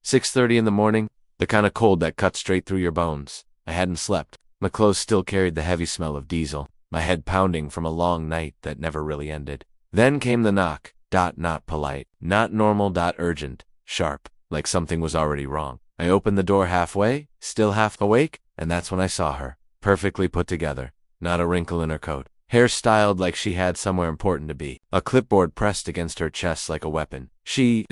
6:30 in the morning, the kind of cold that cuts straight through your bones. I hadn't slept. My clothes still carried the heavy smell of diesel, my head pounding from a long night that never really ended. Then came the knock. Not polite, not normal, urgent, sharp, like something was already wrong. I opened the door halfway, still half awake, and that's when I saw her, perfectly put together, not a wrinkle in her coat, hair styled like she had somewhere important to be, a clipboard pressed against her chest like a weapon. She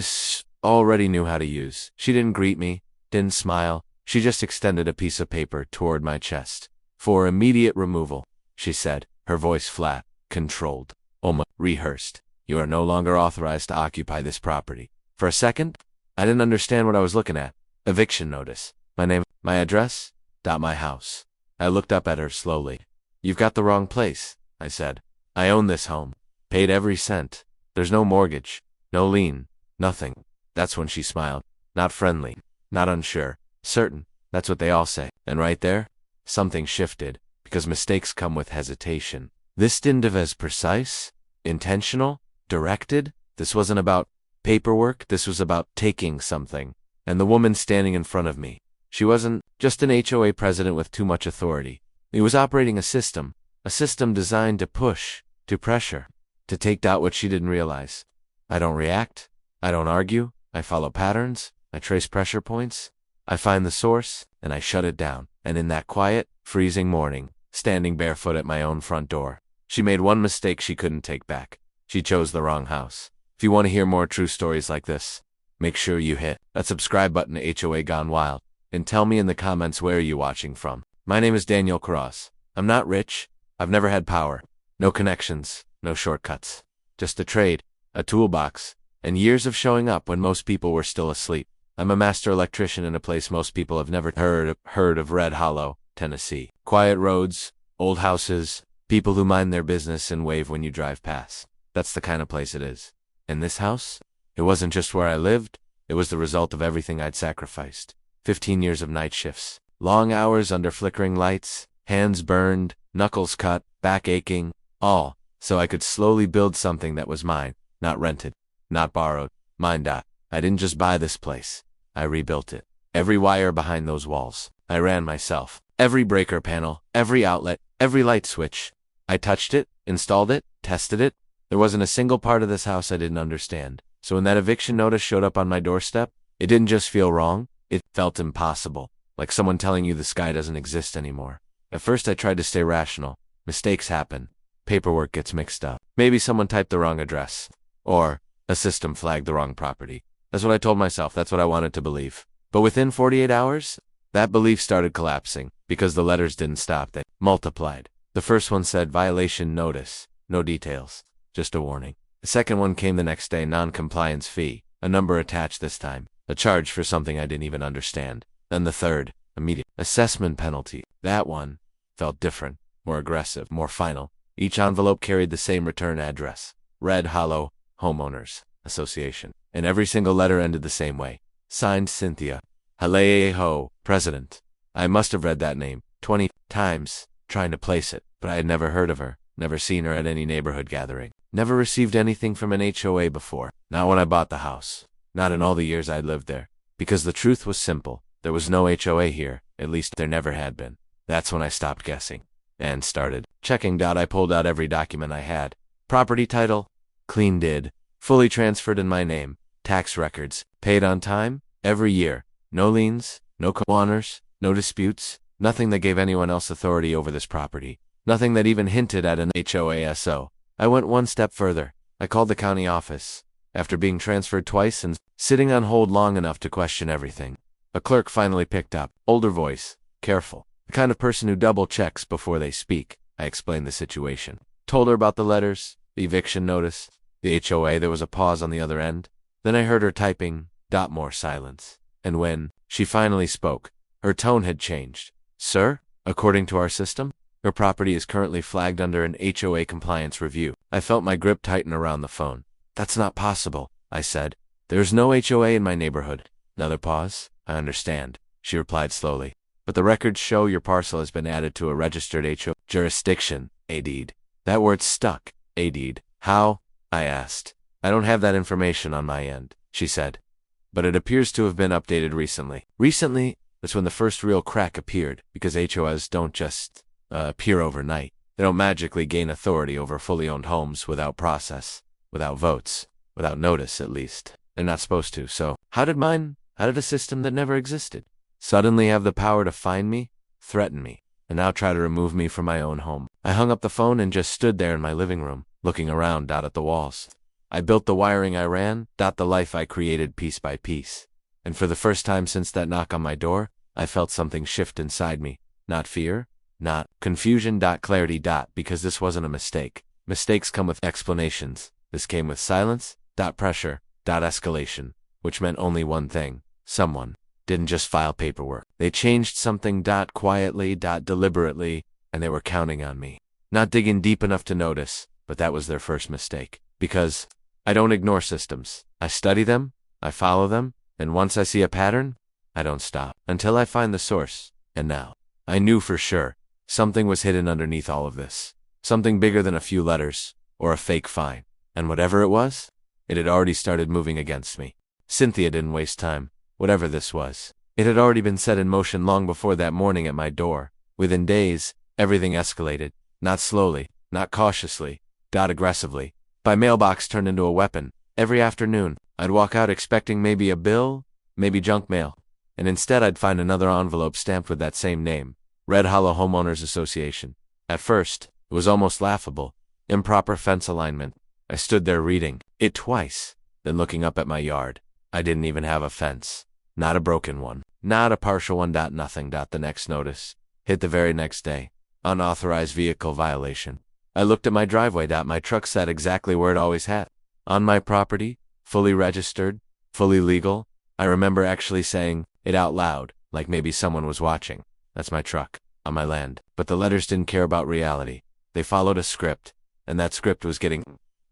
already knew how to use. She didn't greet me, didn't smile. She just extended a piece of paper toward my chest. For immediate removal, she said, her voice flat, controlled, almost rehearsed. You are no longer authorized to occupy this property. For a second, I didn't understand what I was looking at. Eviction notice. My name, my address, my house. I looked up at her slowly. You've got the wrong place, I said. I own this home. Paid every cent. There's no mortgage, no lien, nothing. That's when she smiled. Not friendly, not unsure. Certain, that's what they all say. And right there, something shifted, because mistakes come with hesitation. This didn't have as precise, intentional, directed. This wasn't about paperwork, this was about taking something. And the woman standing in front of me, she wasn't just an HOA president with too much authority. He was operating a system designed to push, to pressure, to take out what she didn't realize. I don't react, I don't argue, I follow patterns, I trace pressure points. I find the source, and I shut it down. And in that quiet, freezing morning, standing barefoot at my own front door, she made one mistake she couldn't take back. She chose the wrong house. If you want to hear more true stories like this, make sure you hit that subscribe button to HOA Gone Wild, and tell me in the comments where you're watching from. My name is Daniel Cross. I'm not rich. I've never had power. No connections, no shortcuts. Just a trade, a toolbox, and years of showing up when most people were still asleep. I'm a master electrician in a place most people have never heard of, Red Hollow, Tennessee. Quiet roads, old houses, people who mind their business and wave when you drive past. That's the kind of place it is. And this house? It wasn't just where I lived, it was the result of everything I'd sacrificed. 15 years of night shifts, long hours under flickering lights, hands burned, knuckles cut, back aching, all so I could slowly build something that was mine, not rented, not borrowed, mine. I didn't just buy this place. I rebuilt it. Every wire behind those walls, I ran myself. Every breaker panel, every outlet, every light switch. I touched it, installed it, tested it. There wasn't a single part of this house I didn't understand. So when that eviction notice showed up on my doorstep, it didn't just feel wrong, it felt impossible. Like someone telling you the sky doesn't exist anymore. At first I tried to stay rational. Mistakes happen. Paperwork gets mixed up. Maybe someone typed the wrong address. Or a system flagged the wrong property. That's what I told myself, that's what I wanted to believe. But within 48 hours, that belief started collapsing, because the letters didn't stop, they multiplied. The first one said violation notice, no details, just a warning. The second one came the next day, non-compliance fee, a number attached this time, a charge for something I didn't even understand. Then the third, immediate assessment penalty. That one felt different, more aggressive, more final. Each envelope carried the same return address, Red Hollow, Homeowners Association. And every single letter ended the same way. Signed Cynthia. Haleho, President. I must have read that name 20 times, trying to place it, but I had never heard of her, never seen her at any neighborhood gathering, never received anything from an HOA before. Not when I bought the house. Not in all the years I'd lived there. Because the truth was simple. There was no HOA here, at least there never had been. That's when I stopped guessing and started checking. I pulled out every document I had. Property title, clean did, fully transferred in my name. Tax records, paid on time, every year. No liens, no co-owners, no disputes, nothing that gave anyone else authority over this property. Nothing that even hinted at an HOASO. I went one step further. I called the county office. After being transferred twice and sitting on hold long enough to question everything, a clerk finally picked up. Older voice, careful. The kind of person who double checks before they speak. I explained the situation. Told her about the letters, the eviction notice, the HOA. There was a pause on the other end. Then I heard her typing. More silence. And when she finally spoke, her tone had changed. Sir, according to our system, your property is currently flagged under an HOA compliance review. I felt my grip tighten around the phone. That's not possible, I said. There's no HOA in my neighborhood. Another pause. I understand, she replied slowly. But the records show your parcel has been added to a registered HOA jurisdiction, a deed. That word stuck, a deed. How? I asked. I don't have that information on my end, she said. but it appears to have been updated recently. Recently, that's when the first real crack appeared, because HOAs don't just appear overnight. They don't magically gain authority over fully owned homes without process, without votes, without notice at least. They're not supposed to. So how did a system that never existed suddenly have the power to find me, threaten me, and now try to remove me from my own home? I hung up the phone and just stood there in my living room, looking around at the walls. I built the wiring I ran, the life I created piece by piece. And for the first time since that knock on my door, I felt something shift inside me. Not fear, not confusion, clarity, because this wasn't a mistake. Mistakes come with explanations. This came with silence, pressure, escalation, which meant only one thing. Someone didn't just file paperwork. They changed something, quietly, deliberately, and they were counting on me. Not digging deep enough to notice, but that was their first mistake. Because I don't ignore systems. I study them, I follow them, and once I see a pattern, I don't stop until I find the source. And now, I knew for sure something was hidden underneath all of this. Something bigger than a few letters, or a fake fine. And whatever it was, it had already started moving against me. Cynthia didn't waste time. Whatever this was, it had already been set in motion long before that morning at my door. Within days, everything escalated. Not slowly, not cautiously, aggressively. My mailbox turned into a weapon. Every afternoon, I'd walk out expecting maybe a bill, maybe junk mail. And instead I'd find another envelope stamped with that same name, Red Hollow Homeowners Association. At first, it was almost laughable. Improper fence alignment. I stood there reading it twice, then looking up at my yard. I didn't even have a fence. Not a broken one. Not a partial one. Nothing. The next notice hit the very next day. Unauthorized vehicle violation. I looked at my driveway. My truck sat exactly where it always had. On my property, fully registered, fully legal. I remember actually saying it out loud, like maybe someone was watching. That's my truck, on my land. But the letters didn't care about reality. They followed a script, and that script was getting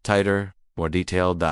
tighter, more detailed,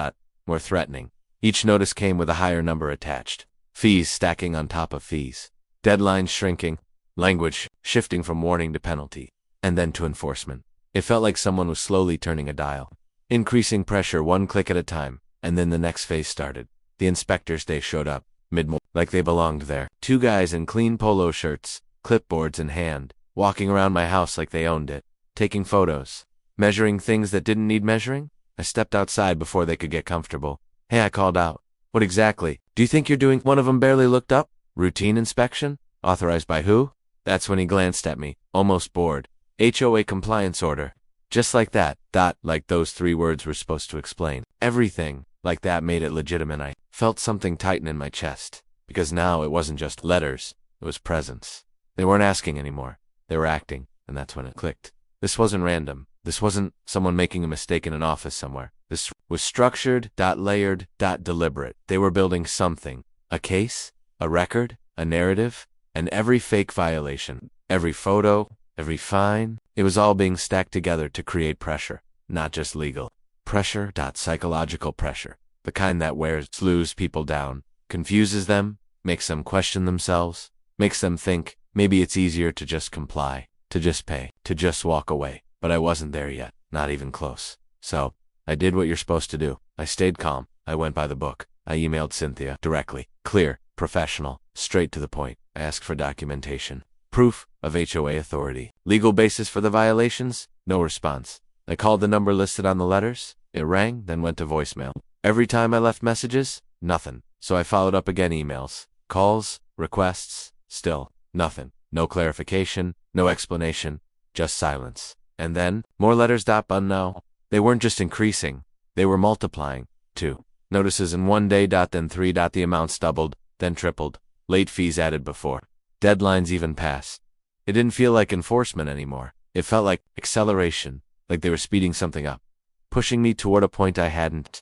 more threatening. Each notice came with a higher number attached. Fees stacking on top of fees. Deadlines shrinking. Language shifting from warning to penalty. And then to enforcement. It felt like someone was slowly turning a dial. Increasing pressure one click at a time. And then the next phase started. The inspectors, they showed up, mid-morning, like they belonged there. Two guys in clean polo shirts, clipboards in hand, walking around my house like they owned it, taking photos, measuring things that didn't need measuring. I stepped outside before they could get comfortable. Hey, I called out. What exactly? Do you think you're doing? One of them barely looked up. Routine inspection? Authorized by who? That's when he glanced at me, almost bored. HOA compliance order. Just like that. Like those 3 words were supposed to explain everything. Like that made it legitimate. I felt something tighten in my chest. Because now it wasn't just letters. It was presence. They weren't asking anymore. They were acting. And that's when it clicked. This wasn't random. This wasn't someone making a mistake in an office somewhere. This was structured, layered, deliberate. They were building something. A case, a record, a narrative, and every fake violation, every photo, every fine, it was all being stacked together to create pressure. Not just legal. Pressure, psychological pressure. The kind that slows people down, confuses them, makes them question themselves, makes them think maybe it's easier to just comply, to just pay, to just walk away. But I wasn't there yet, not even close. So, I did what you're supposed to do. I stayed calm. I went by the book. I emailed Cynthia directly. Clear, professional, straight to the point. I asked for documentation. Proof of HOA authority. Legal basis for the violations? No response. I called the number listed on the letters. It rang, then went to voicemail. Every time I left messages, nothing. So I followed up again, emails, calls, requests, still nothing. No clarification, no explanation, just silence. And then, more letters. But no, they weren't just increasing, they were multiplying. 2 notices in 1 day. Then 3. The amounts doubled, then tripled. Late fees added before. Deadlines even passed. It didn't feel like enforcement anymore. It felt like acceleration, like they were speeding something up, pushing me toward a point I hadn't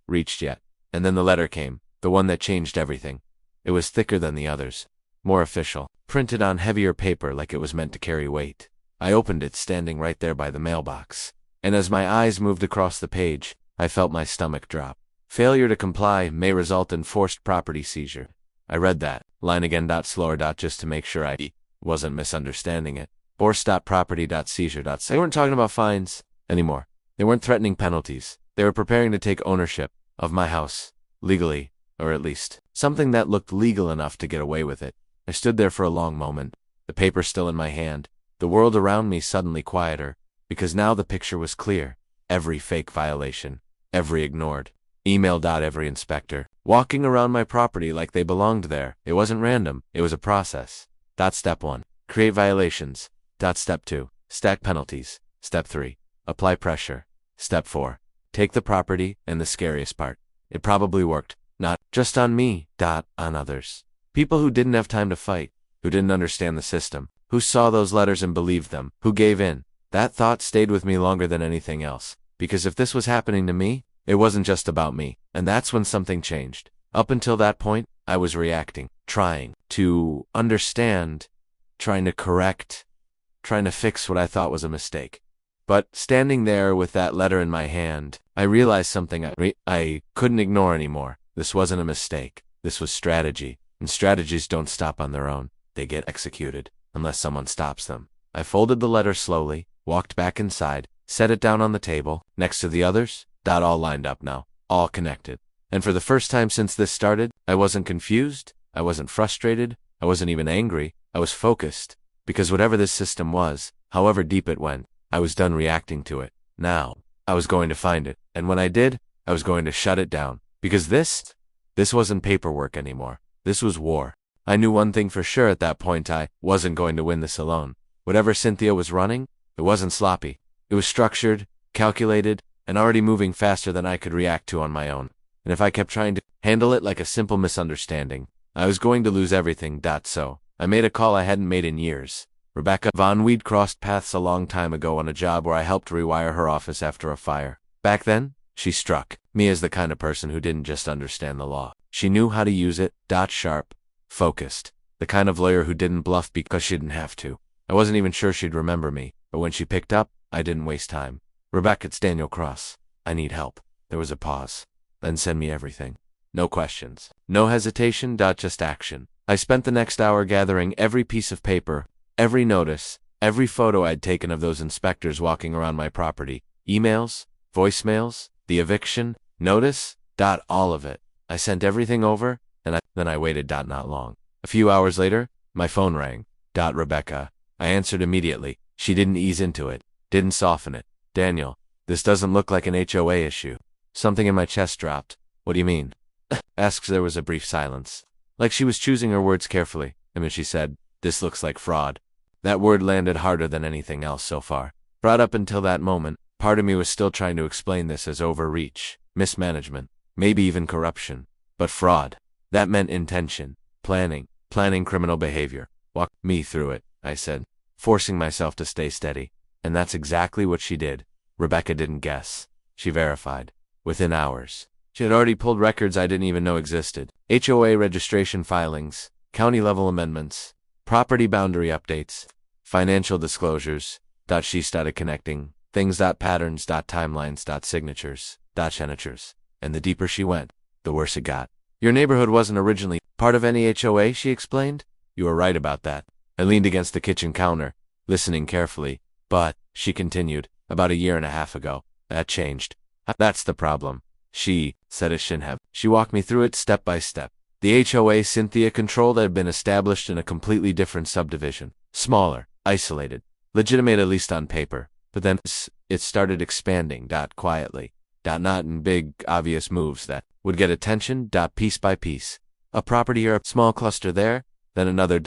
reached yet. And then the letter came, the one that changed everything. It was thicker than the others, more official, printed on heavier paper like it was meant to carry weight. I opened it, standing right there by the mailbox. And as my eyes moved across the page, I felt my stomach drop. Failure to comply may result in forced property seizure. I read that line again, slower, just to make sure I wasn't misunderstanding it. Forced property seizure. They weren't talking about fines anymore. They weren't threatening penalties. They were preparing to take ownership of my house, legally, or at least, something that looked legal enough to get away with it. I stood there for a long moment, the paper still in my hand, the world around me suddenly quieter, because now the picture was clear. Every fake violation, every ignored email. Every inspector, walking around my property like they belonged there. It wasn't random, it was a process. Step 1. Create violations. Step 2. Stack penalties. Step 3. Apply pressure. Step 4. Take the property, and the scariest part. It probably worked. Not just on me, on others. People who didn't have time to fight, who didn't understand the system, who saw those letters and believed them, who gave in. That thought stayed with me longer than anything else, because if this was happening to me, it wasn't just about me, and that's when something changed. Up until that point, I was reacting, trying to understand, trying to correct, trying to fix what I thought was a mistake. But standing there with that letter in my hand, I realized something I couldn't ignore anymore. This wasn't a mistake. This was strategy, and strategies don't stop on their own. They get executed, unless someone stops them. I folded the letter slowly, walked back inside, set it down on the table, next to the others, all lined up now, all connected. And for the first time since this started, I wasn't confused, I wasn't frustrated, I wasn't even angry, I was focused. Because whatever this system was, however deep it went, I was done reacting to it. Now, I was going to find it, and when I did, I was going to shut it down. Because this wasn't paperwork anymore. This was war. I knew one thing for sure at that point: I wasn't going to win this alone. Whatever Cynthia was running, it wasn't sloppy. It was structured, calculated, and already moving faster than I could react to on my own. And if I kept trying to handle it like a simple misunderstanding, I was going to lose everything. So, I made a call I hadn't made in years. Rebecca Vaughn. We'd crossed paths a long time ago on a job where I helped rewire her office after a fire. Back then, she struck me as the kind of person who didn't just understand the law. She knew how to use it, sharp, focused. The kind of lawyer who didn't bluff because she didn't have to. I wasn't even sure she'd remember me, but when she picked up, I didn't waste time. Rebecca, it's Daniel Cross. I need help. There was a pause. Then send me everything. No questions. No hesitation, just action. I spent the next hour gathering every piece of paper, every notice, every photo I'd taken of those inspectors walking around my property. Emails, voicemails, the eviction, notice, all of it. I sent everything over, and then I waited, not long. A few hours later, my phone rang. Rebecca. I answered immediately. She didn't ease into it, didn't soften it. Daniel, this doesn't look like an HOA issue. Something in my chest dropped. What do you mean? Asks. There was a brief silence. Like she was choosing her words carefully. And then she said, this looks like fraud. That word landed harder than anything else so far. Brought up until that moment, part of me was still trying to explain this as overreach, mismanagement, maybe even corruption. But fraud. That meant intention, planning criminal behavior. Walk me through it, I said, forcing myself to stay steady. And that's exactly what she did. Rebecca didn't guess. She verified. Within hours. She had already pulled records I didn't even know existed. HOA registration filings, county-level amendments, property boundary updates, financial disclosures. She started connecting things. Patterns. Timelines. Signatures. Signatures. And the deeper she went, the worse it got. Your neighborhood wasn't originally part of any HOA, she explained. You were right about that. I leaned against the kitchen counter, listening carefully. But, she continued, about a year and a half ago, that changed. That's the problem. She said it shouldn't have. She walked me through it step by step. The HOA Cynthia controlled had been established in a completely different subdivision. Smaller, isolated, legitimate at least on paper. But then it started expanding, quietly. Not in big, obvious moves that would get attention, piece by piece. A property or a small cluster there, then another.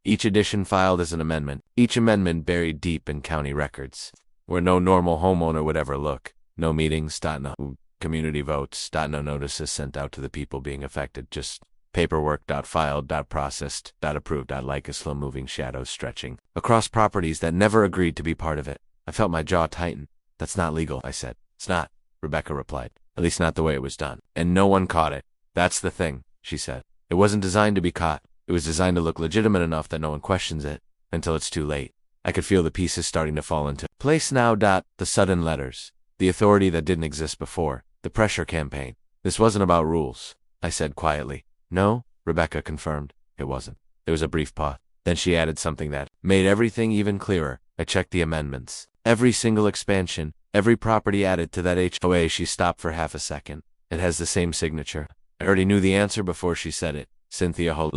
Each addition filed as an amendment. Each amendment buried deep in county records, where no normal homeowner would ever look. No meetings, no community votes, no notices sent out to the people being affected. Just paperwork. Filed. Processed. Approved. Like a slow-moving shadow stretching across properties that never agreed to be part of it. I felt my jaw tighten. That's not legal, I said. It's not, Rebecca replied. At least not the way it was done. And no one caught it. That's the thing, she said. It wasn't designed to be caught. It was designed to look legitimate enough that no one questions it, until it's too late. I could feel the pieces starting to fall into place now. The sudden letters. The authority that didn't exist before. The pressure campaign. This wasn't about rules, I said quietly. No, Rebecca confirmed. It wasn't. There was a brief pause. Then she added something that made everything even clearer. I checked the amendments. Every single expansion, every property added to that HOA. She stopped for half a second. It has the same signature. I already knew the answer before she said it. Cynthia Hole,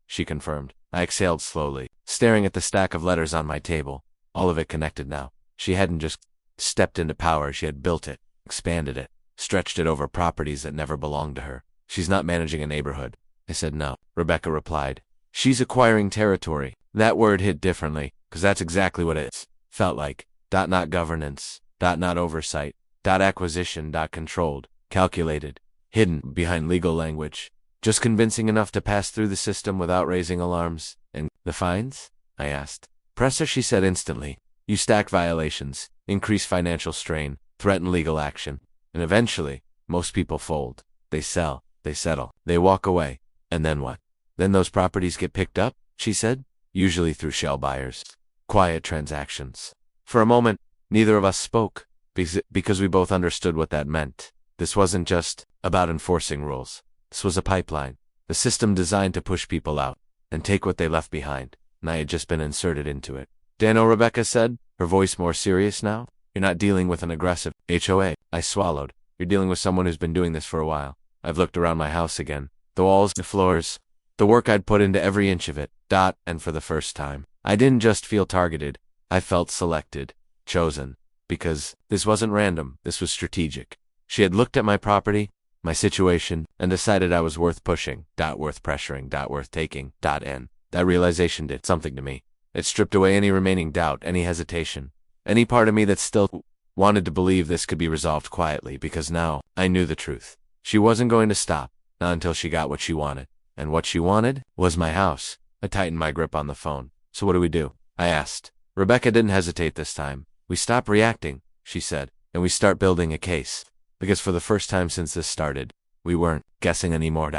she confirmed. I exhaled slowly, staring at the stack of letters on my table. All of it connected now. She hadn't just stepped into power, she had built it, expanded it, stretched it over properties that never belonged to her. She's not managing a neighborhood. I said no. Rebecca replied. She's acquiring territory. That word hit differently, because that's exactly what it felt like. Not governance. Not oversight. Acquisition. Controlled. Calculated. Hidden behind legal language. Just convincing enough to pass through the system without raising alarms. And the fines? I asked. Pressure, she said instantly. You stack violations, increase financial strain, threaten legal action. And eventually, most people fold. They sell. They settle. They walk away. And then what? Then those properties get picked up, she said, usually through shell buyers. Quiet transactions. For a moment, neither of us spoke, because we both understood what that meant. This wasn't just about enforcing rules. This was a pipeline, a system designed to push people out and take what they left behind, and I had just been inserted into it. Dano, Rebecca said, her voice more serious now. You're not dealing with an aggressive HOA. I swallowed. You're dealing with someone who's been doing this for a while. I've looked around my house again. The walls, the floors, the work I'd put into every inch of it. And for the first time, I didn't just feel targeted. I felt selected, chosen, because this wasn't random. This was strategic. She had looked at my property, my situation, and decided I was worth pushing, worth pressuring, worth taking, and that realization did something to me. It stripped away any remaining doubt, any hesitation, any part of me that still wanted to believe this could be resolved quietly, because now I knew the truth. She wasn't going to stop, not until she got what she wanted. And what she wanted was my house. I tightened my grip on the phone. So what do we do? I asked. Rebecca didn't hesitate this time. We stop reacting, she said, and we start building a case. Because for the first time since this started, we weren't guessing anymore.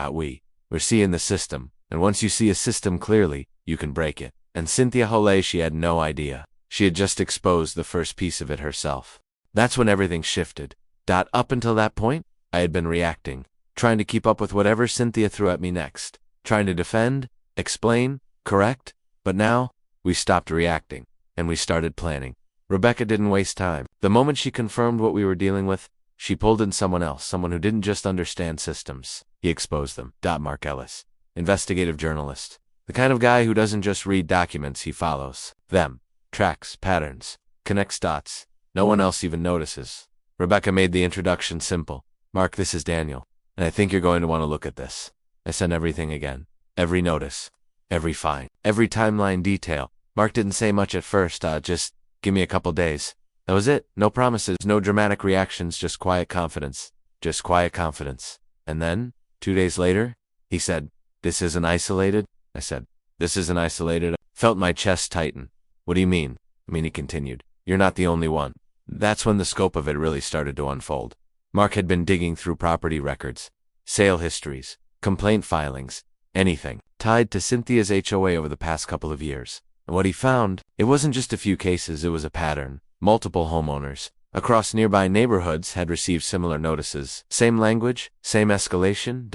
We're seeing the system, and once you see a system clearly, you can break it. And Cynthia Hole, she had no idea. She had just exposed the first piece of it herself. That's when everything shifted. Up until that point, I had been reacting, trying to keep up with whatever Cynthia threw at me next, trying to defend, explain, correct. But now, we stopped reacting, and we started planning. Rebecca didn't waste time. The moment she confirmed what we were dealing with, she pulled in someone else, someone who didn't just understand systems. He exposed them. Mark Ellis, investigative journalist. The kind of guy who doesn't just read documents, he follows them, tracks, patterns, connects dots. No one else even notices. Rebecca made the introduction simple. Mark, this is Daniel, and I think you're going to want to look at this. I sent everything again. Every notice, every fine, every timeline detail. Mark didn't say much at first, just give me a couple days. That was it. No promises, no dramatic reactions, just quiet confidence. Just quiet confidence. And then, 2 days later, he said, this isn't isolated? I said, this isn't isolated. Felt my chest tighten. What do you mean? He continued. You're not the only one. That's when the scope of it really started to unfold. Mark had been digging through property records, sale histories, complaint filings, anything tied to Cynthia's HOA over the past couple of years. And what he found, it wasn't just a few cases, it was a pattern. Multiple homeowners across nearby neighborhoods had received similar notices. Same language, same escalation,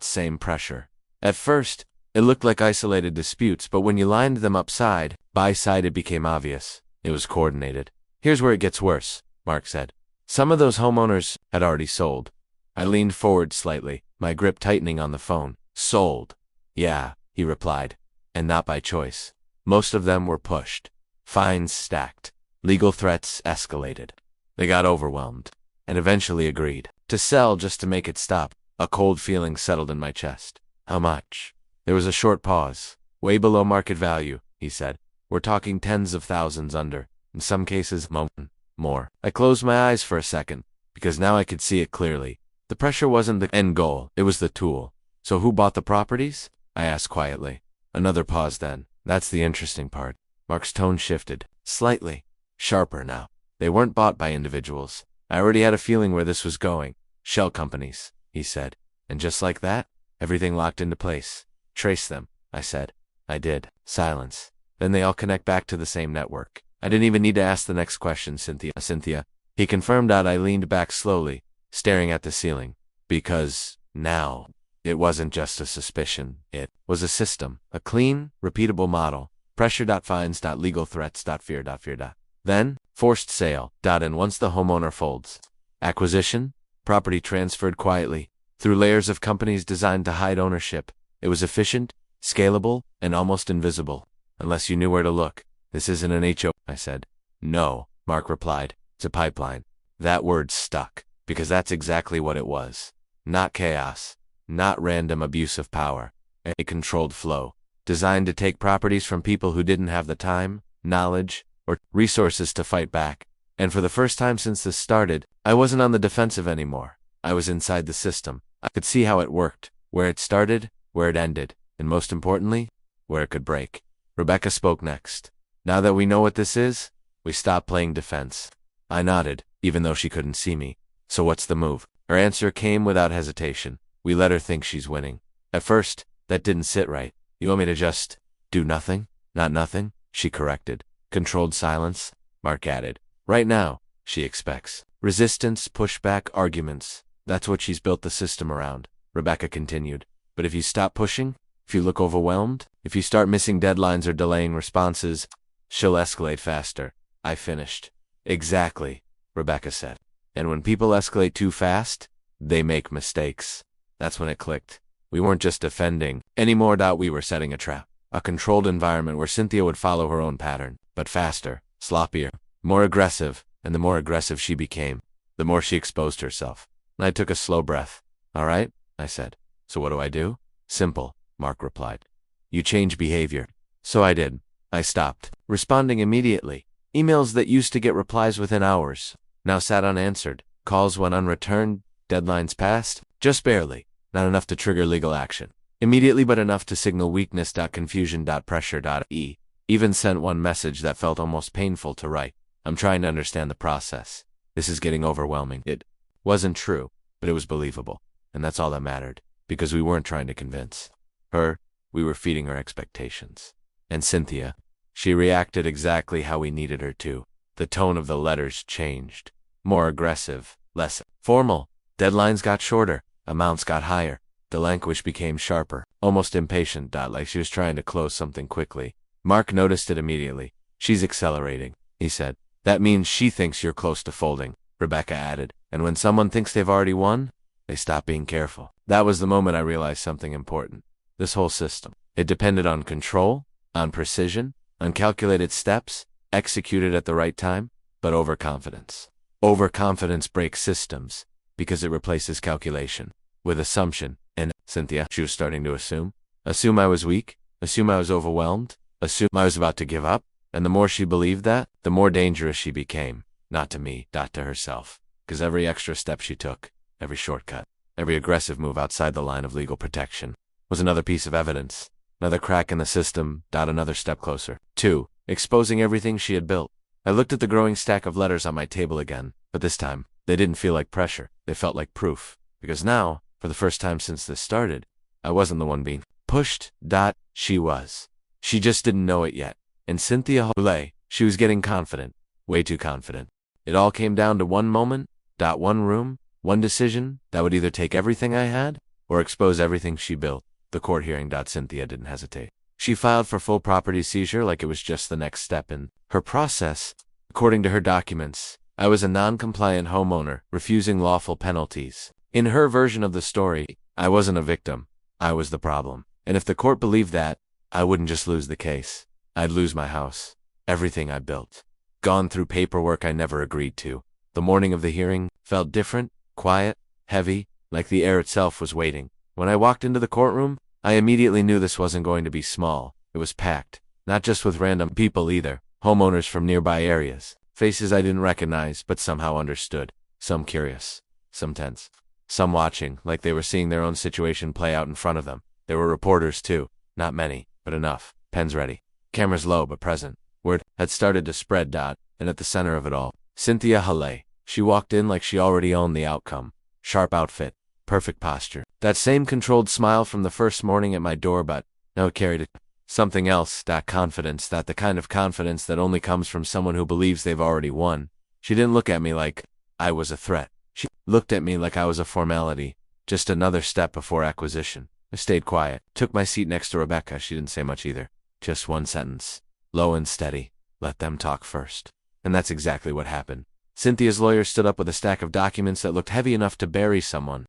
same pressure. At first, it looked like isolated disputes, but when you lined them up side by side, it became obvious. It was coordinated. Here's where it gets worse, Mark said. Some of those homeowners had already sold. I leaned forward slightly, my grip tightening on the phone. Sold. Yeah, he replied. And not by choice. Most of them were pushed. Fines stacked. Legal threats escalated. They got overwhelmed, and eventually agreed to sell just to make it stop. A cold feeling settled in my chest. How much? There was a short pause. Way below market value, he said. We're talking tens of thousands under. In some cases, more. I closed my eyes for a second, because now I could see it clearly. The pressure wasn't the end goal, it was the tool. So who bought the properties? I asked quietly. Another pause then. That's the interesting part. Mark's tone shifted, slightly, sharper now. They weren't bought by individuals. I already had a feeling where this was going. Shell companies, he said. And just like that, everything locked into place. Trace them, I said. I did. Silence. Then they all connect back to the same network. I didn't even need to ask the next question, Cynthia. He confirmed out. I leaned back slowly, staring at the ceiling. Because now, it wasn't just a suspicion. It was a system. A clean, repeatable model. Pressure. Fines. Legal threats. Fear. Then, forced sale. And once the homeowner folds. Acquisition. Property transferred quietly, through layers of companies designed to hide ownership. It was efficient, scalable, and almost invisible, unless you knew where to look. This isn't an HO, I said. No, Mark replied. It's a pipeline. That word stuck, because that's exactly what it was. Not chaos, not random abuse of power. A controlled flow, designed to take properties from people who didn't have the time, knowledge, or resources to fight back. And for the first time since this started, I wasn't on the defensive anymore. I was inside the system. I could see how it worked, where it started, where it ended, and most importantly, where it could break. Rebecca spoke next. Now that we know what this is, we stop playing defense. I nodded, even though she couldn't see me. So what's the move? Her answer came without hesitation. We let her think she's winning. At first, that didn't sit right. You want me to just do nothing? Not nothing? She corrected. Controlled silence, Mark added. Right now, she expects resistance, pushback, arguments. That's what she's built the system around, Rebecca continued. But if you stop pushing, if you look overwhelmed, if you start missing deadlines or delaying responses, she'll escalate faster. I finished. Exactly, Rebecca said. And when people escalate too fast, they make mistakes. That's when it clicked. We weren't just defending anymore. We were setting a trap. A controlled environment where Cynthia would follow her own pattern, but faster, sloppier, more aggressive, and the more aggressive she became, the more she exposed herself. And I took a slow breath. All right, I said. So what do I do? Simple, Mark replied. You change behavior. So I did. I stopped responding immediately. Emails that used to get replies within hours now sat unanswered. Calls went unreturned. Deadlines passed. Just barely. Not enough to trigger legal action immediately, but enough to signal weakness. Confusion. Pressure. Even sent one message that felt almost painful to write. I'm trying to understand the process. This is getting overwhelming. It wasn't true, but it was believable. And that's all that mattered, because we weren't trying to convince her. We were feeding her expectations. And Cynthia, she reacted exactly how we needed her to. The tone of the letters changed. More aggressive, less formal. Deadlines got shorter. Amounts got higher. The language became sharper, almost impatient. Like she was trying to close something quickly. Mark noticed it immediately. She's accelerating, he said. That means she thinks you're close to folding, Rebecca added. And when someone thinks they've already won, they stop being careful. That was the moment I realized something important. This whole system, it depended on control, on precision, on calculated steps, executed at the right time, but overconfidence. Overconfidence breaks systems, because it replaces calculation with assumption. And Cynthia, she was starting to assume. Assume I was weak, assume I was overwhelmed, assume I was about to give up. And the more she believed that, the more dangerous she became. Not to me, to herself. Because every extra step she took, every shortcut, every aggressive move outside the line of legal protection was another piece of evidence, another crack in the system. Another step closer. 2. Exposing everything she had built. I looked at the growing stack of letters on my table again, but this time, they didn't feel like pressure. They felt like proof. Because now, for the first time since this started, I wasn't the one being pushed. She was. She just didn't know it yet. And Cynthia Hole, she was getting confident. Way too confident. It all came down to one moment, one room, one decision that would either take everything I had or expose everything she built. The court hearing. Cynthia didn't hesitate. She filed for full property seizure like it was just the next step in her process. According to her documents, I was a non-compliant homeowner, refusing lawful penalties. In her version of the story, I wasn't a victim. I was the problem. And if the court believed that, I wouldn't just lose the case. I'd lose my house. Everything I built. Gone through paperwork I never agreed to. The morning of the hearing felt different, quiet, heavy, like the air itself was waiting. When I walked into the courtroom, I immediately knew this wasn't going to be small. It was packed. Not just with random people either. Homeowners from nearby areas. Faces I didn't recognize, but somehow understood. Some curious. Some tense. Some watching, like they were seeing their own situation play out in front of them. There were reporters too. Not many, but enough. Pens ready. Cameras low but present. Word had started to spread. And at the center of it all, Cynthia Hale. She walked in like she already owned the outcome. Sharp outfit. Perfect posture. That same controlled smile from the first morning at my door, but no, it carried something else. Confidence. The kind of confidence that only comes from someone who believes they've already won. She didn't look at me like I was a threat. She looked at me like I was a formality. Just another step before acquisition. I stayed quiet. Took my seat next to Rebecca. She didn't say much either. Just one sentence. Low and steady. Let them talk first. And that's exactly what happened. Cynthia's lawyer stood up with a stack of documents that looked heavy enough to bury someone.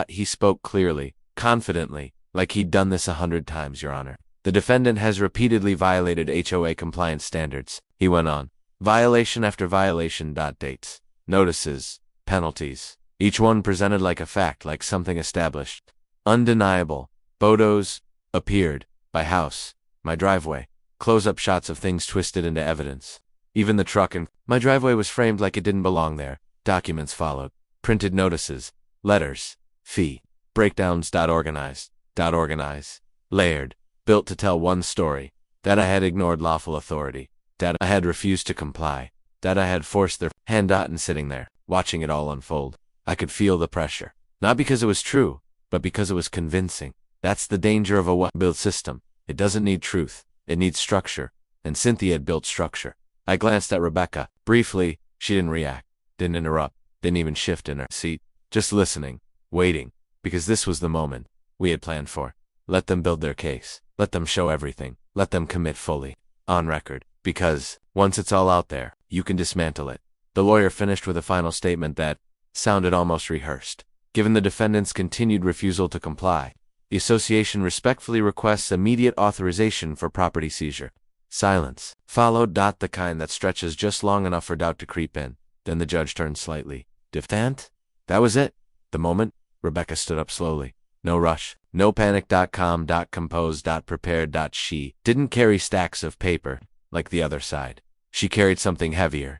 He spoke clearly, confidently, like he'd done this 100 times, Your Honor. The defendant has repeatedly violated HOA compliance standards, he went on. Violation after violation. Dates, notices, penalties. Each one presented like a fact, like something established. Undeniable. Photos appeared. My house, my driveway. Close-up shots of things twisted into evidence. Even the truck in my driveway was framed like it didn't belong there. Documents followed. Printed notices. Letters. Fee. Breakdowns. Organize. Layered. Built to tell one story. That I had ignored lawful authority. That I had refused to comply. That I had forced their hand. And sitting there, watching it all unfold, I could feel the pressure. Not because it was true, but because it was convincing. That's the danger of a well-built system. It doesn't need truth. It needs structure. And Cynthia had built structure. I glanced at Rebecca. Briefly, she didn't react, didn't interrupt, didn't even shift in her seat. Just listening, waiting, because this was the moment we had planned for. Let them build their case. Let them show everything. Let them commit fully. On record. Because, once it's all out there, you can dismantle it. The lawyer finished with a final statement that sounded almost rehearsed. Given the defendant's continued refusal to comply, the association respectfully requests immediate authorization for property seizure. Silence followed. The kind that stretches just long enough for doubt to creep in. Then the judge turned slightly. Defendant? That was it. The moment. Rebecca stood up slowly. No rush. No panic. Calm. Composed. Prepared. She didn't carry stacks of paper like the other side. She carried something heavier.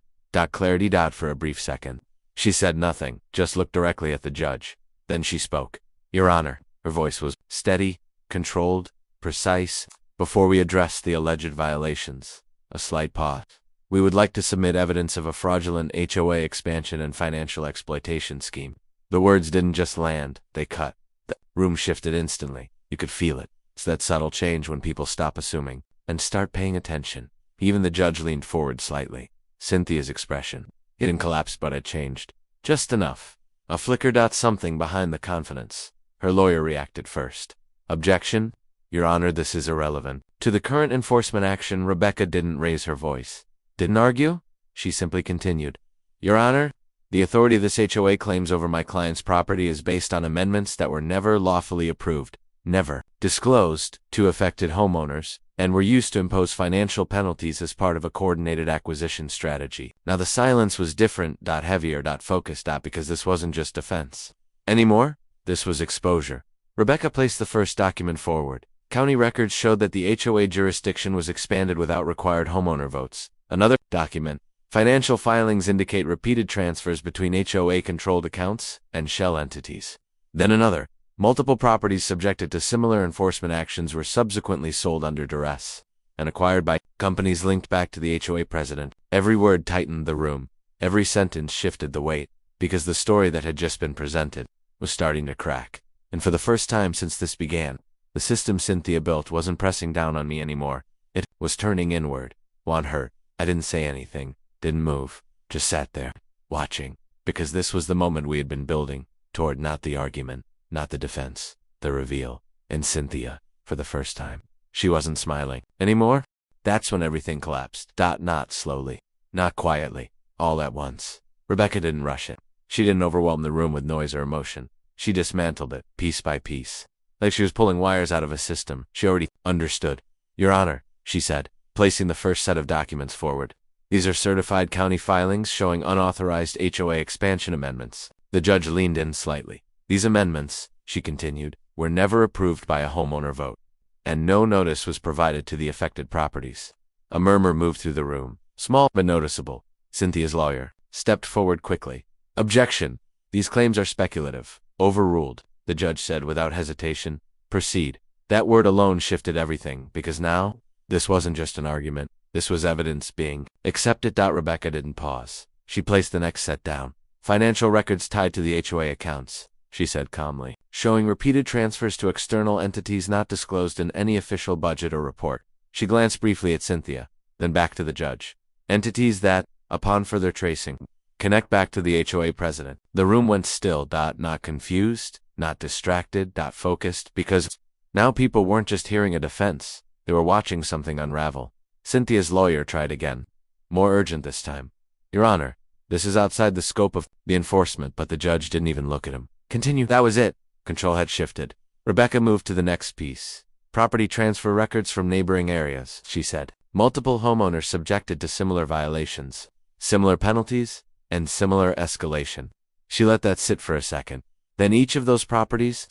Clarity. For a brief second, she said nothing, just looked directly at the judge. Then she spoke. Your Honor. Her voice was steady, controlled, precise. Before we address the alleged violations, a slight pause. We would like to submit evidence of a fraudulent HOA expansion and financial exploitation scheme. The words didn't just land, they cut. The room shifted instantly. You could feel it. It's that subtle change when people stop assuming and start paying attention. Even the judge leaned forward slightly. Cynthia's expression. It didn't collapse, but it changed. Just enough. A flicker. Something behind the confidence. Her lawyer reacted first. Objection? Your Honor, this is irrelevant to the current enforcement action. Rebecca didn't raise her voice. Didn't argue? She simply continued. Your Honor, the authority this HOA claims over my client's property is based on amendments that were never lawfully approved, never disclosed to affected homeowners, and were used to impose financial penalties as part of a coordinated acquisition strategy. Now the silence was different. Heavier. Focused. Because this wasn't just defense anymore. This was exposure. Rebecca placed the first document forward. County records showed that the HOA jurisdiction was expanded without required homeowner votes. Another document. Financial filings indicate repeated transfers between HOA-controlled accounts and shell entities. Then another. Multiple properties subjected to similar enforcement actions were subsequently sold under duress and acquired by companies linked back to the HOA president. Every word tightened the room. Every sentence shifted the weight, because the story that had just been presented was starting to crack. And for the first time since this began, the system Cynthia built wasn't pressing down on me anymore. It was turning inward. One hurt. I didn't say anything, didn't move, just sat there, watching, because this was the moment we had been building toward. Not the argument, not the defense, the reveal. And Cynthia, for the first time, she wasn't smiling anymore. That's when everything collapsed. Not slowly, not quietly, all at once. Rebecca didn't rush it. She didn't overwhelm the room with noise or emotion. She dismantled it, piece by piece. Like she was pulling wires out of a system she already understood. Your Honor, she said, placing the first set of documents forward. These are certified county filings showing unauthorized HOA expansion amendments. The judge leaned in slightly. These amendments, she continued, were never approved by a homeowner vote, and no notice was provided to the affected properties. A murmur moved through the room, small but noticeable. Cynthia's lawyer stepped forward quickly. Objection. These claims are speculative. Overruled, the judge said without hesitation. Proceed. That word alone shifted everything, because now, this wasn't just an argument. This was evidence being accepted. Rebecca didn't pause. She placed the next set down. Financial records tied to the HOA accounts, she said calmly, showing repeated transfers to external entities not disclosed in any official budget or report. She glanced briefly at Cynthia, then back to the judge. Entities that, upon further tracing, connect back to the HOA president. The room went still. Not confused, not distracted, focused, because now people weren't just hearing a defense. They were watching something unravel. Cynthia's lawyer tried again. More urgent this time. Your Honor, This is outside the scope of the enforcement, but the judge didn't even look at him. Continue. That was it. Control had shifted. Rebecca moved to the next piece. Property transfer records from neighboring areas, she said. Multiple homeowners subjected to similar violations, similar penalties, and similar escalation. She let that sit for a second. Then each of those properties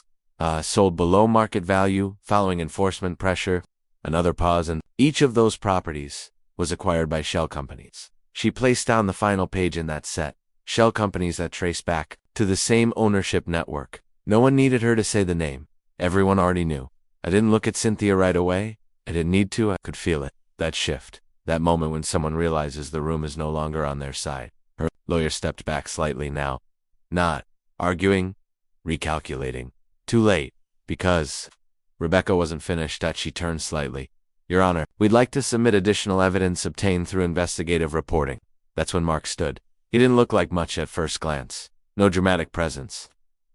sold below market value following enforcement pressure. Another pause, and each of those properties was acquired by shell companies. She placed down the final page in that set. Shell companies that trace back to the same ownership network. No one needed her to say the name. Everyone already knew. I didn't look at Cynthia right away. I didn't need to. I could feel it. That shift. That moment when someone realizes the room is no longer on their side. Her lawyer stepped back slightly now. Not arguing, recalculating. Too late. Because Rebecca wasn't finished. She turned slightly. Your Honor, we'd like to submit additional evidence obtained through investigative reporting. That's when Mark stood. He didn't look like much at first glance. No dramatic presence.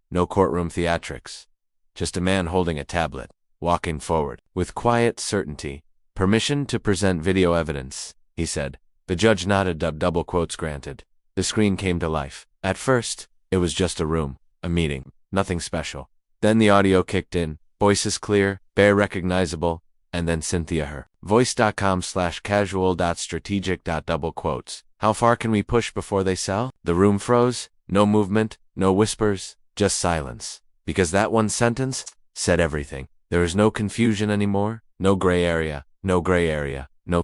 No courtroom theatrics. Just a man holding a tablet, walking forward, with quiet certainty. Permission to present video evidence, he said. The judge nodded. Double quotes granted. The screen came to life. At first, it was just a room, a meeting, nothing special. Then the audio kicked in, voices clear, bare recognizable, and then Cynthia her. Voice.com/casual.strategic. Double quotes. How far can we push before they sell? The room froze. No movement, no whispers, just silence. Because that one sentence said everything. There was no confusion anymore, no gray area, no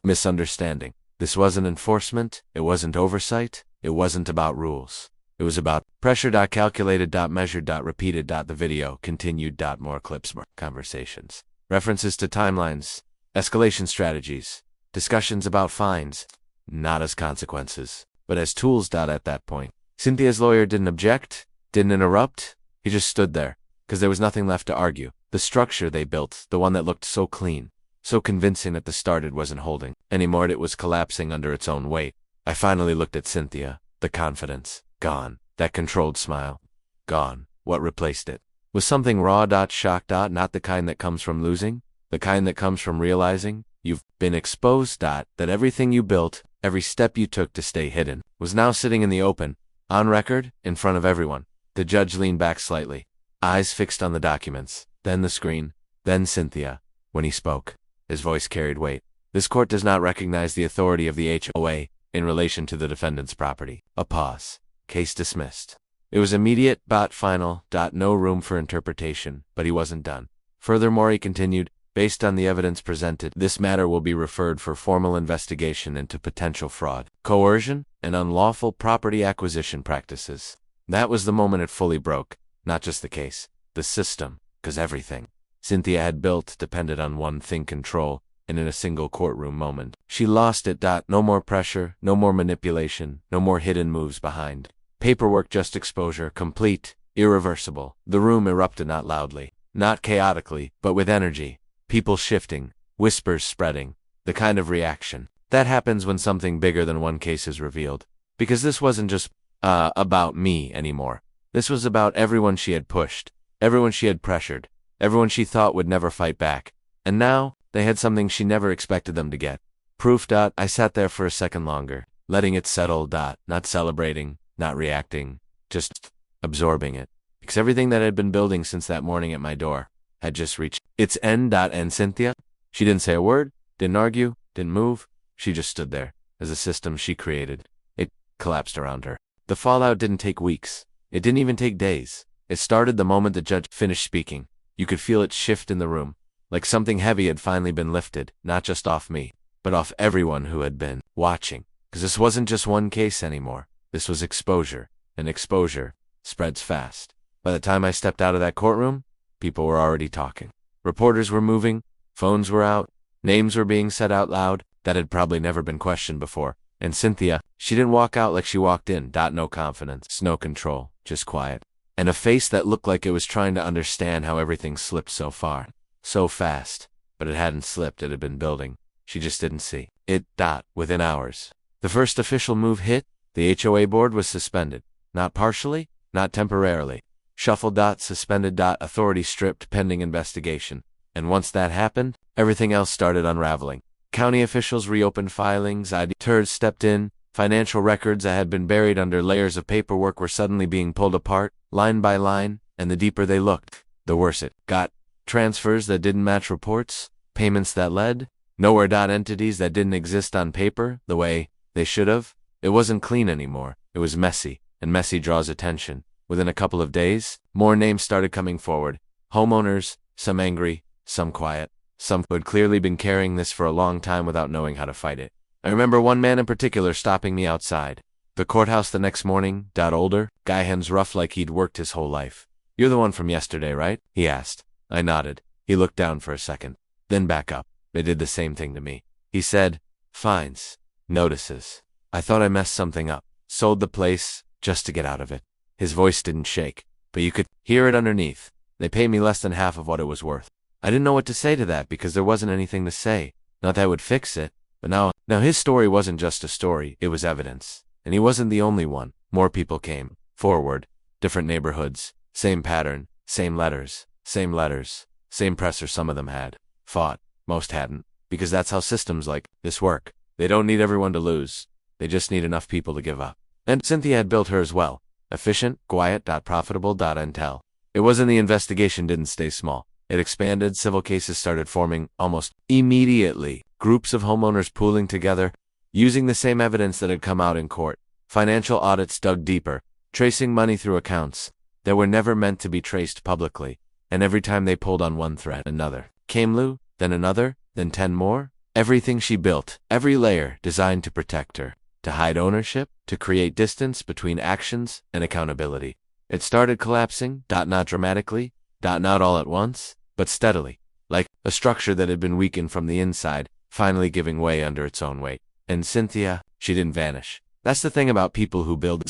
misunderstanding. This wasn't enforcement, it wasn't oversight, it wasn't about rules. It was about pressure. Calculated. Measured. Repeated. The video continued. More clips, more conversations. References to timelines, escalation strategies, discussions about fines, not as consequences, but as tools. At that point, Cynthia's lawyer didn't object, didn't interrupt. He just stood there, because there was nothing left to argue. The structure they built, the one that looked so clean, so convincing at the start, it wasn't holding anymore. It was collapsing under its own weight. I finally looked at Cynthia. The confidence, gone. That controlled smile, gone. What replaced it was something raw. Shock. Not the kind that comes from losing, the kind that comes from realizing you've been exposed. That everything you built, every step you took to stay hidden, was now sitting in the open, on record, in front of everyone. The judge leaned back slightly, eyes fixed on the documents, then the screen, then Cynthia. When he spoke, his voice carried weight. This court does not recognize the authority of the HOA in relation to the defendant's property. A pause. Case dismissed. It was immediate, final. No room for interpretation, but he wasn't done. Furthermore, he continued, based on the evidence presented, this matter will be referred for formal investigation into potential fraud, coercion, and unlawful property acquisition practices. That was the moment it fully broke. Not just the case, the system, because everything Cynthia had built depended on one thing: control, and in a single courtroom moment, she lost it. No more pressure, no more manipulation, no more hidden moves behind paperwork, just exposure, complete, irreversible. The room erupted, not loudly, not chaotically, but with energy. People shifting, whispers spreading, the kind of reaction that happens when something bigger than one case is revealed. Because this wasn't just about me anymore. This was about everyone she had pushed, everyone she had pressured, everyone she thought would never fight back. And now, they had something she never expected them to get. Proof. I sat there for a second longer, letting it settle. Not celebrating, not reacting, just absorbing it. Because everything that had been building since that morning at my door had just reached its end. And Cynthia? She didn't say a word, didn't argue, didn't move. She just stood there, as a system she created. It collapsed around her. The fallout didn't take weeks. It didn't even take days. It started the moment the judge finished speaking. You could feel it shift in the room, like something heavy had finally been lifted, not just off me, but off everyone who had been watching. Because this wasn't just one case anymore. This was exposure, and exposure spreads fast. By the time I stepped out of that courtroom, people were already talking. Reporters were moving, phones were out, names were being said out loud that had probably never been questioned before. And Cynthia, she didn't walk out like she walked in. No confidence, no control, just quiet. And a face that looked like it was trying to understand how everything slipped so far, so fast. But it hadn't slipped, it had been building. She just didn't see it. Within hours, the first official move hit. The HOA board was suspended. Not partially, not temporarily. Shuffled. Suspended. Authority stripped pending investigation. And once that happened, everything else started unraveling. County officials reopened filings. IDTers stepped in. Financial records that had been buried under layers of paperwork were suddenly being pulled apart, line by line, and the deeper they looked, the worse it got. Transfers that didn't match reports, payments that led nowhere. Entities that didn't exist on paper the way they should have. It wasn't clean anymore. It was messy, and messy draws attention. Within a couple of days, more names started coming forward. Homeowners, some angry, some quiet, some who had clearly been carrying this for a long time without knowing how to fight it. I remember one man in particular stopping me outside the courthouse the next morning. Older guy, hands rough like he'd worked his whole life. "You're the one from yesterday, right?" he asked. I nodded. He looked down for a second, then back up. They did the same thing to me. He said, "Fines, notices. I thought I messed something up. Sold the place just to get out of it." His voice didn't shake, but you could hear it underneath. "They paid me less than half of what it was worth." I didn't know what to say to that because there wasn't anything to say. Not that I would fix it, but now his story wasn't just a story, it was evidence. And he wasn't the only one. More people came forward. Different neighborhoods. Same pattern. Same letters. Same presser some of them had. Fought. Most hadn't. Because that's how systems like this work. They don't need everyone to lose. They just need enough people to give up. And Cynthia had built hers well. Efficient, quiet, profitable, intel. It wasn't the investigation didn't stay small. It expanded. Civil cases started forming almost immediately. Groups of homeowners pooling together, using the same evidence that had come out in court. Financial audits dug deeper, tracing money through accounts that were never meant to be traced publicly. And every time they pulled on one thread, another came loose, then another, then 10 more. Everything she built, every layer designed to protect her, to hide ownership, to create distance between actions and accountability. It started collapsing, not dramatically, not all at once, but steadily, like a structure that had been weakened from the inside, finally giving way under its own weight. And Cynthia, she didn't vanish. That's the thing about people who build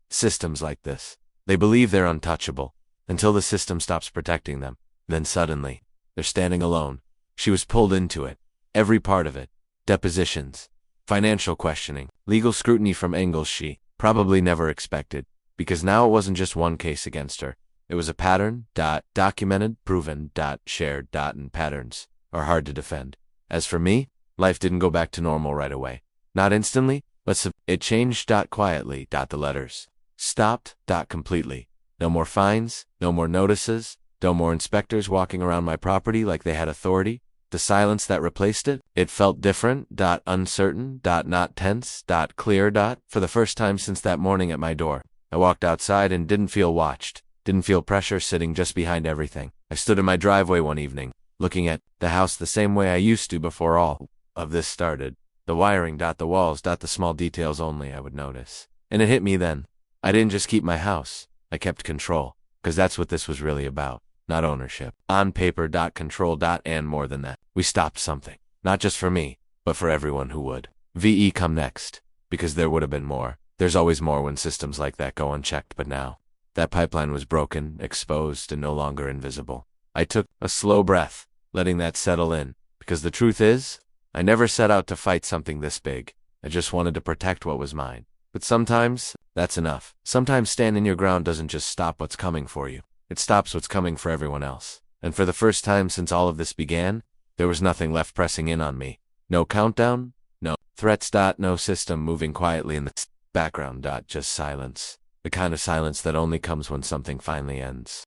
systems like this. They believe they're untouchable until the system stops protecting them. Then suddenly, they're standing alone. She was pulled into it. Every part of it. Depositions, financial questioning, legal scrutiny from angles she probably never expected. Because now it wasn't just one case against her. It was a pattern, documented, proven, shared, and patterns are hard to defend. As for me, life didn't go back to normal right away. Not instantly, but it changed, quietly, the letters stopped, completely. No more fines, no more notices, no more inspectors walking around my property like they had authority. The silence that replaced it, it felt different, uncertain, not tense, clear, for the first time since that morning at my door. I walked outside and didn't feel watched, didn't feel pressure sitting just behind everything. I stood in my driveway one evening, looking at the house the same way I used to before all of this started. The wiring, the walls, the small details only I would notice. And it hit me then. I didn't just keep my house, I kept control, because that's what this was really about. Not ownership. On paper, control, and more than that. We stopped something. Not just for me, but for everyone who would. VE come next. Because there would have been more. There's always more when systems like that go unchecked, but now, that pipeline was broken, exposed, and no longer invisible. I took a slow breath, letting that settle in. Because the truth is, I never set out to fight something this big. I just wanted to protect what was mine. But sometimes, that's enough. Sometimes standing your ground doesn't just stop what's coming for you. It stops what's coming for everyone else. And for the first time since all of this began, there was nothing left pressing in on me. No countdown, no threats, no system moving quietly in the background, just silence. The kind of silence that only comes when something finally ends.